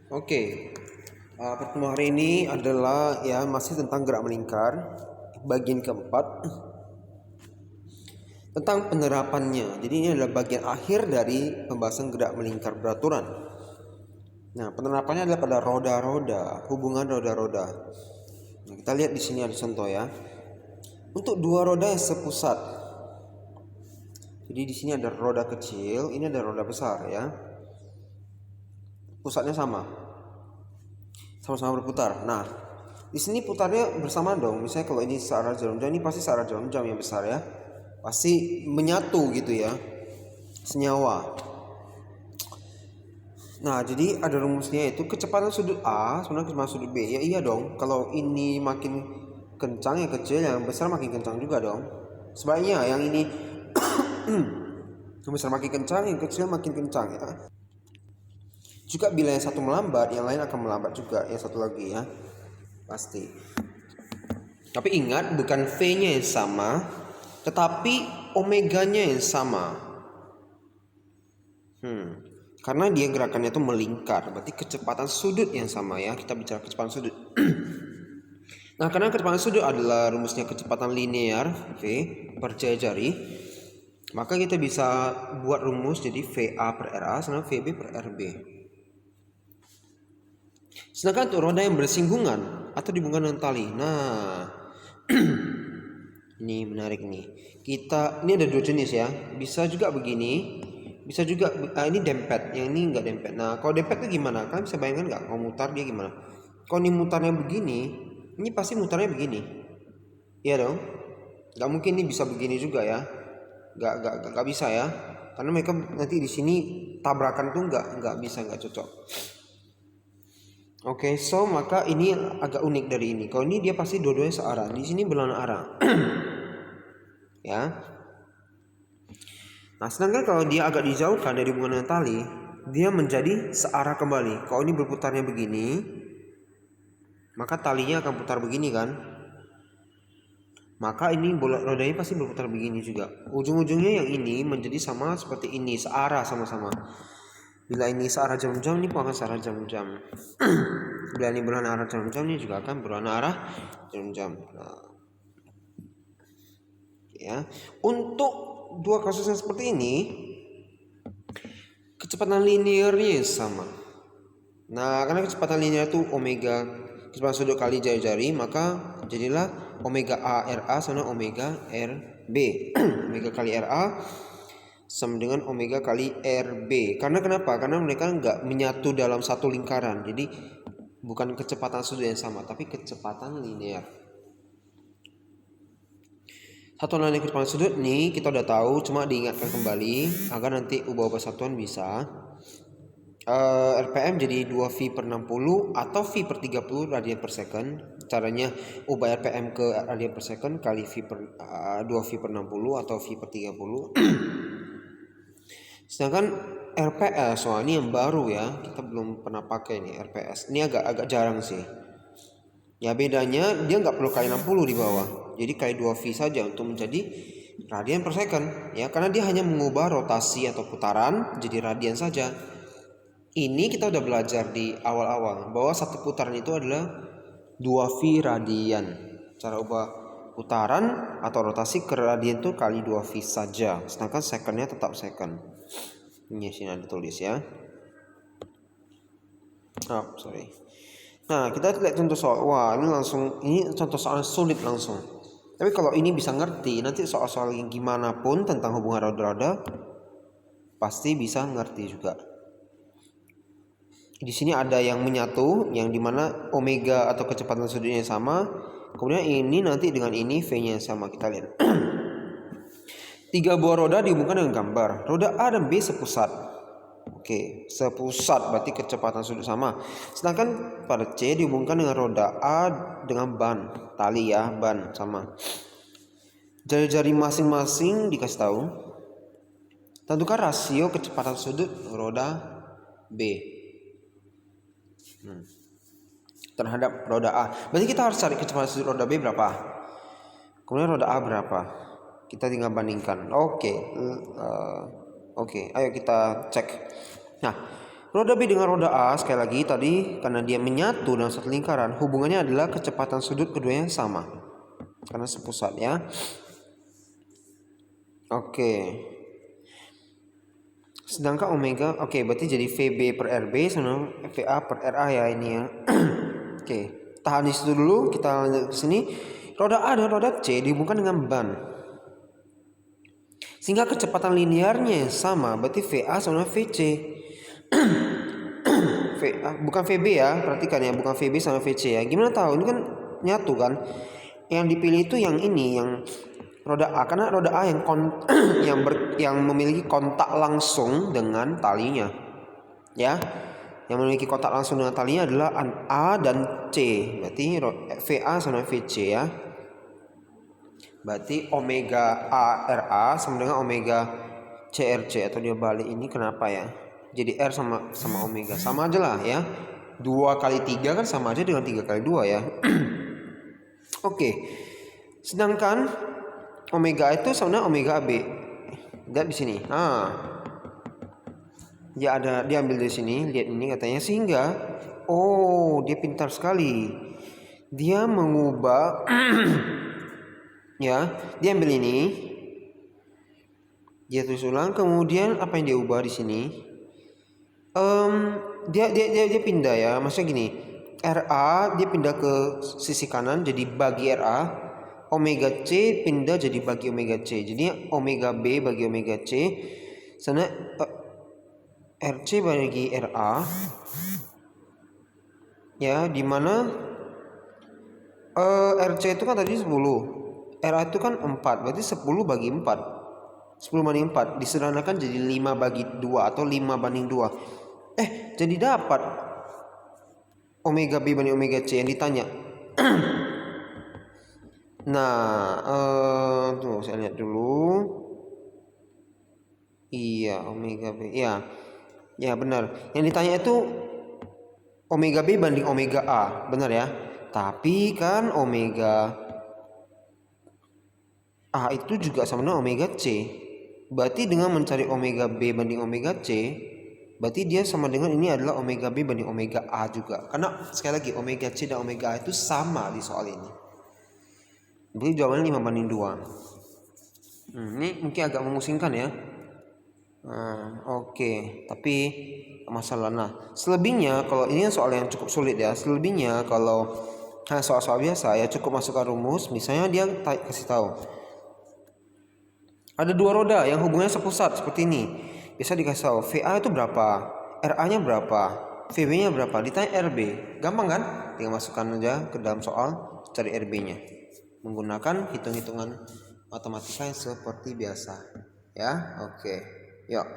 Oke, pertemuan hari ini adalah ya masih tentang gerak melingkar, bagian keempat tentang penerapannya. Jadi ini adalah bagian akhir dari pembahasan gerak melingkar beraturan. Nah, penerapannya adalah pada roda-roda, hubungan roda-roda. Nah, kita lihat di sini ada contoh ya. Untuk dua roda yang sepusat. Jadi di sini ada roda kecil, ini ada roda besar ya. Pusatnya sama-sama berputar. Nah, di sini putarnya bersama dong. Misalnya kalau ini searah jarum jam, ini pasti searah jarum jam yang besar ya. Pasti menyatu gitu ya, senyawa. Nah, jadi ada rumusnya itu kecepatan sudut A sebenarnya kecepatan sudut B. Ya iya dong. Kalau ini makin kencang yang kecil, yang besar makin kencang juga dong. Sebaliknya yang ini yang besar makin kencang, yang kecil makin kencang ya. Juga bila yang satu melambat, yang lain akan melambat juga. Yang satu lagi ya, pasti. Tapi ingat, bukan V-nya yang sama, tetapi omeganya yang sama. Karena dia gerakannya itu melingkar, berarti kecepatan sudut yang sama ya. Kita bicara kecepatan sudut. Nah, karena kecepatan sudut adalah rumusnya kecepatan linear V per jari, maka kita bisa buat rumus jadi VA per RA sama VB per RB. Sedangkan untuk roda yang bersinggungan atau dihubungkan dengan tali, nah ini menarik nih. Ini ada dua jenis ya. Bisa juga begini, bisa juga ini dempet, yang ini enggak dempet. Nah, kalau dempet itu gimana? Kalian bisa bayangkan nggak kalau mutar dia gimana? Kalau ini mutarnya begini, ini pasti mutarnya begini. Iya dong? Nggak mungkin ini bisa begini juga ya. Nggak bisa ya. Karena mereka nanti di sini tabrakan tuh nggak bisa, nggak cocok. Oke, so maka ini agak unik dari ini. Kalau ini dia pasti dua-duanya searah. Di sini berlawanan arah. Ya. Nah, sedangkan kalau dia agak dijauhkan dari hubungan dengan tali, dia menjadi searah kembali. Kalau ini berputarnya begini, maka talinya akan putar begini kan? Maka ini rodanya pasti berputar begini juga. Ujung-ujungnya yang ini menjadi sama seperti ini, searah sama-sama. Bila ini searah jam-jam, ini pun akan searah jam-jam. Bila ini berlawanan arah jam-jam, ini juga akan berlawanan arah jam-jam. Nah, ya, untuk dua kasus yang seperti ini, kecepatan linearnya sama. Nah, karena kecepatan linear itu omega kecepatan sudut kali jari-jari, maka jadilah omega A RA sama omega RB. Omega kali RA sama dengan omega kali RB. Karena kenapa? Karena mereka nggak menyatu dalam satu lingkaran. Jadi bukan kecepatan sudut yang sama, tapi kecepatan linear. Satuan linear kecepatan sudut nih kita udah tahu, cuma diingatkan kembali agar nanti ubah-ubah satuan bisa. RPM jadi 2V per 60 atau V per 30 radian per second. Caranya ubah RPM ke radian per second kali 2V per 60 atau V per 30. Sedangkan RPS, ini yang baru ya, kita belum pernah pakai nih RPS. Ini agak jarang sih. Ya bedanya dia nggak perlu kali 60 di bawah. Jadi kali 2V saja untuk menjadi radian per second ya, karena dia hanya mengubah rotasi atau putaran jadi radian saja. Ini kita udah belajar di awal-awal bahwa satu putaran itu adalah 2V radian. Cara ubah putaran atau rotasi ke radian itu kali 2V saja. Sedangkan secondnya tetap second. Ini sini ada tulis ya. Sorry. Nah, kita lihat contoh soal. Wah, ini contoh soal sulit langsung. Tapi kalau ini bisa ngerti, nanti soal-soal yang gimana pun tentang hubungan roda-roda pasti bisa ngerti juga. Di sini ada yang menyatu, yang dimana omega atau kecepatan sudutnya sama. Kemudian ini nanti dengan ini V-nya sama. Kita lihat. 3 buah roda dihubungkan dengan gambar. Roda A dan B sepusat. Oke, sepusat berarti kecepatan sudut sama. Sedangkan pada C dihubungkan dengan roda A dengan ban, tali ya, ban sama. Jari-jari masing-masing dikasih tahu. Tentukan rasio kecepatan sudut roda B terhadap roda A. Berarti kita harus cari kecepatan sudut roda B berapa. Kemudian roda A berapa. Kita tinggal bandingkan. Oke, ayo kita cek. Nah, Roda B dengan roda A sekali lagi tadi karena dia menyatu dalam satu lingkaran, hubungannya adalah kecepatan sudut keduanya sama karena sepusat ya. Oke. Sedangkan omega, oke, berarti jadi VB per RB sama VA per RA ya ini ya. Oke, tahan di situ dulu, kita lanjut ke sini. Roda A dan roda C dihubungkan dengan ban. Sehingga kecepatan linearnya sama, berarti VA sama VC. VA, bukan VB ya, perhatikan ya, bukan VB sama VC ya. Gimana tahu? Ini kan nyatu kan. Yang dipilih itu yang ini, yang roda A, karena roda A yang yang memiliki kontak langsung dengan talinya. Ya. Yang memiliki kontak langsung dengan talinya adalah A dan C. Berarti VA sama VC ya. Berarti omega A RA sama dengan omega CRC, atau dia balik ini kenapa ya? Jadi R sama omega sama aja lah ya. 2 kali 3 kan sama aja dengan 3 kali 2 ya. Oke. Sedangkan omega itu sama dengan omega B. Lihat di sini. Dia ambil dari sini, lihat ini katanya, sehingga dia pintar sekali. Dia mengubah ya, dia ambil ini, dia tulis ulang, kemudian apa yang dia ubah di sini? Dia pindah ya, maksudnya gini, RA dia pindah ke sisi kanan jadi bagi RA, omega C pindah jadi bagi omega C, jadi omega B bagi omega C, sana RC bagi RA ya, dimana RC itu kan tadi 10, RA itu kan 4, berarti 10 bagi 4, 10 banding 4 disederhanakan jadi 5 bagi 2 atau 5 banding 2. Jadi dapat omega B banding omega C yang ditanya. Nah, tuh saya lihat dulu. Iya, omega B. Ya benar. Yang ditanya itu omega B banding omega A, benar ya? Tapi kan omega A itu juga sama dengan omega C. Berarti dengan mencari omega B banding omega C, berarti dia sama dengan ini adalah omega B banding omega A juga. Karena sekali lagi omega C dan omega A itu sama di soal ini. Jadi jawabannya 5 banding 2. Ini mungkin agak memusingkan ya. Oke. Tapi masalah. Nah, selebihnya kalau ini soal yang cukup sulit ya. Selebihnya kalau soal-soal biasa ya cukup masukkan rumus. Misalnya dia kasih tahu ada 2 roda yang hubungannya sepusat seperti ini. Biasa dikasih tahu VA itu berapa, RA-nya berapa, VB-nya berapa. Ditanya RB, gampang kan? Tinggal masukkan aja ke dalam soal, cari RB-nya menggunakan hitung-hitungan matematika yang seperti biasa. Ya, oke. Yuk.